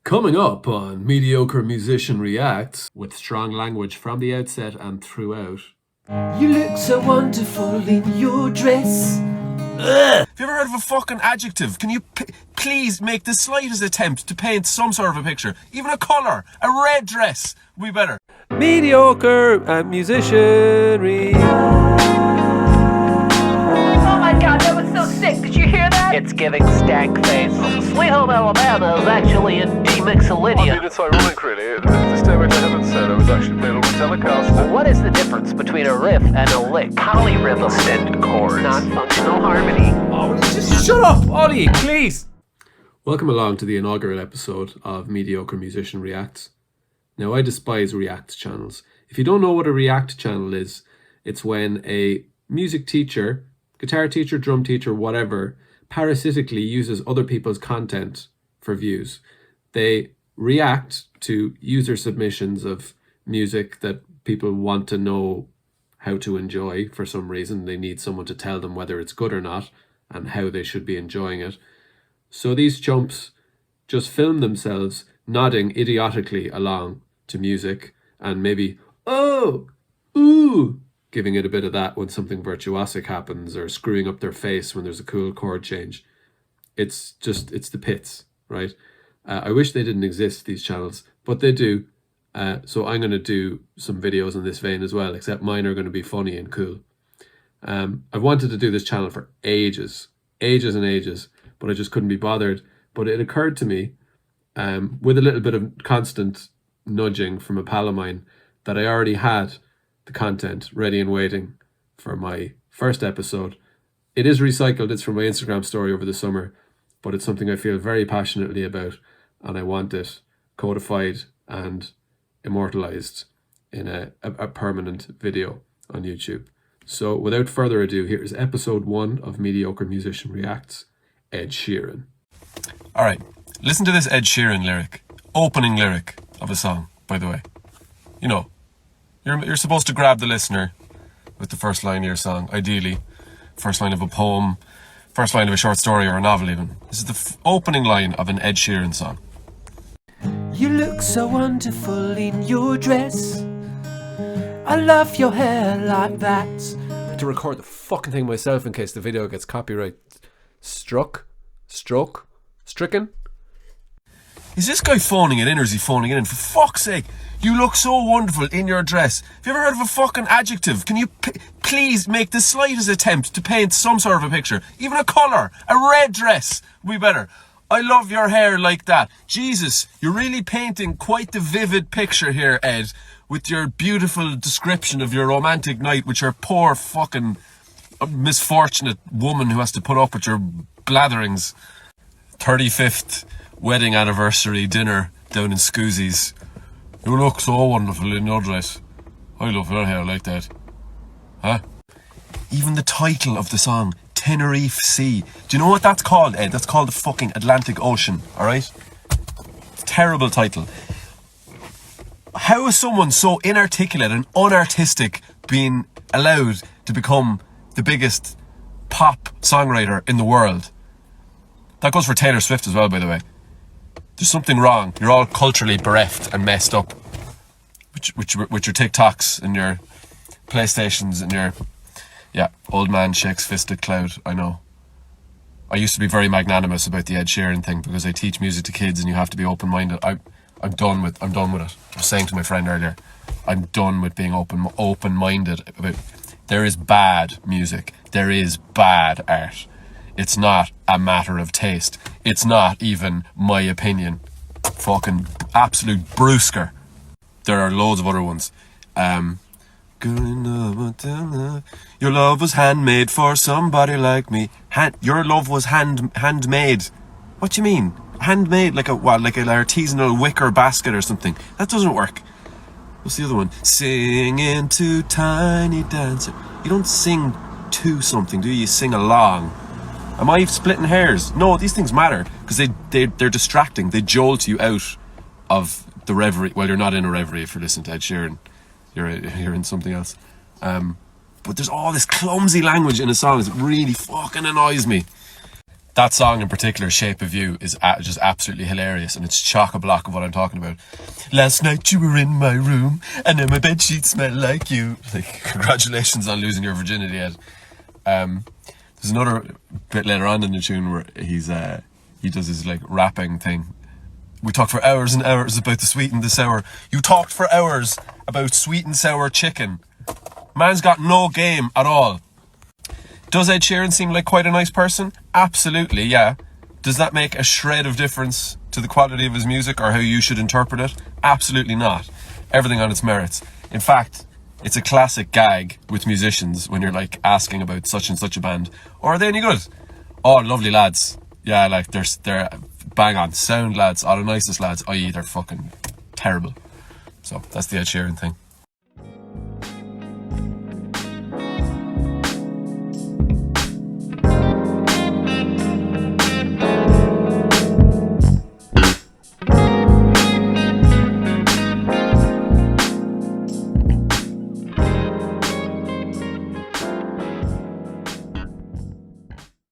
Coming up on Mediocre Musician Reacts, with strong language from the outset and throughout. You look so wonderful in your dress. Have you ever heard of a fucking adjective? Can you please make the slightest attempt to paint some sort of a picture? Even a colour. A red dress would be better. Mediocre musician reacts. Oh my god, that was so sick. Did you hear that? It's giving stank face. Sweet Home Alabama is actually in D-Mixolydia. I mean, it's ironic, really. The Stairway to Heaven said I was actually played on a telecast. What is the difference between a riff and a lick? Polyrhythm. Extended chords. Non-functional harmony. Oh, just shut up, Ollie, please. Welcome along to the inaugural episode of Mediocre Musician Reacts. Now, I despise React channels. If you don't know what a React channel is, it's when a music teacher, guitar teacher, drum teacher, whatever, parasitically uses other people's content for views. They react to user submissions of music that people want to know how to enjoy for some reason. They need someone to tell them whether it's good or not and how they should be enjoying it. So these chumps just film themselves nodding idiotically along to music and maybe, oh, ooh, giving it a bit of that when something virtuosic happens, or screwing up their face when there's a cool chord change. It's the pits, right? I wish they didn't exist, these channels, but they do. So I'm going to do some videos in this vein as well, except mine are going to be funny and cool. I've wanted to do this channel for ages and ages, but I just couldn't be bothered. But it occurred to me, with a little bit of constant nudging from a pal of mine, that I already had the content ready and waiting for my first episode. It is recycled. It's from my Instagram story over the summer, but it's something I feel very passionately about, and I want it codified and immortalized in a permanent video on YouTube. So without further ado, here is episode 1 of Mediocre Musician Reacts, Ed Sheeran. All right, listen to this Ed Sheeran lyric. Opening lyric of a song, by the way. You know, you're supposed to grab the listener with the first line of your song, ideally. First line of a poem, first line of a short story or a novel even. This is the opening line of an Ed Sheeran song. You look so wonderful in your dress. I love your hair like that. I had to record the fucking thing myself in case the video gets copyright stricken. Is this guy phoning it in, or is he phoning it in? For fuck's sake, you look so wonderful in your dress. Have you ever heard of a fucking adjective? Can you please make the slightest attempt to paint some sort of a picture? Even a colour. A red dress would be better. I love your hair like that. Jesus, you're really painting quite the vivid picture here, Ed, with your beautiful description of your romantic night with your poor fucking misfortunate woman who has to put up with your blatherings. 35th wedding anniversary dinner down in Scoozies. You look so wonderful in your dress. I love your hair like that. Huh? Even the title of the song, Tenerife Sea. Do you know what that's called, Ed? That's called the fucking Atlantic Ocean, alright? Terrible title. How is someone so inarticulate and unartistic being allowed to become the biggest pop songwriter in the world? That goes for Taylor Swift as well, by the way. There's something wrong. You're all culturally bereft and messed up. With your TikToks and your PlayStations and your... Yeah, old man shakes fist at cloud, I know. I used to be very magnanimous about the Ed Sheeran thing because I teach music to kids and you have to be open-minded. I'm done with it. I was saying to my friend earlier, I'm done with being open-minded about... There is bad music. There is bad art. It's not a matter of taste. It's not even my opinion. Fucking absolute brewsker. There are loads of other ones. Your love was handmade for somebody like me. Your love was handmade. What do you mean? Handmade, like an artisanal wicker basket or something. That doesn't work. What's the other one? Singing to Tiny Dancer. You don't sing to something, do you? You sing along. Am I splitting hairs? No, these things matter because they're distracting. They jolt you out of the reverie. Well, you're not in a reverie if you're listening to Ed Sheeran. You're in something else. But there's all this clumsy language in a song that really fucking annoys me. That song in particular, Shape of You, is just absolutely hilarious, and it's chock-a-block of what I'm talking about. Last night you were in my room, and now my bedsheets smell like you. Like, congratulations on losing your virginity, Ed. There's another bit later on in the tune where he does his like rapping thing. We talked for hours and hours about the sweet and the sour. You talked for hours about sweet and sour chicken. Man's got no game at all. Does Ed Sheeran seem like quite a nice person? Absolutely, yeah. Does that make a shred of difference to the quality of his music or how you should interpret it? Absolutely not. Everything on its merits. In fact, it's a classic gag with musicians when you're like asking about such and such a band. Or are they any good? Oh, lovely lads. Yeah, like they're bang on. Sound lads. All the nicest lads. I.e. they're fucking terrible. So that's the Ed Sheeran thing.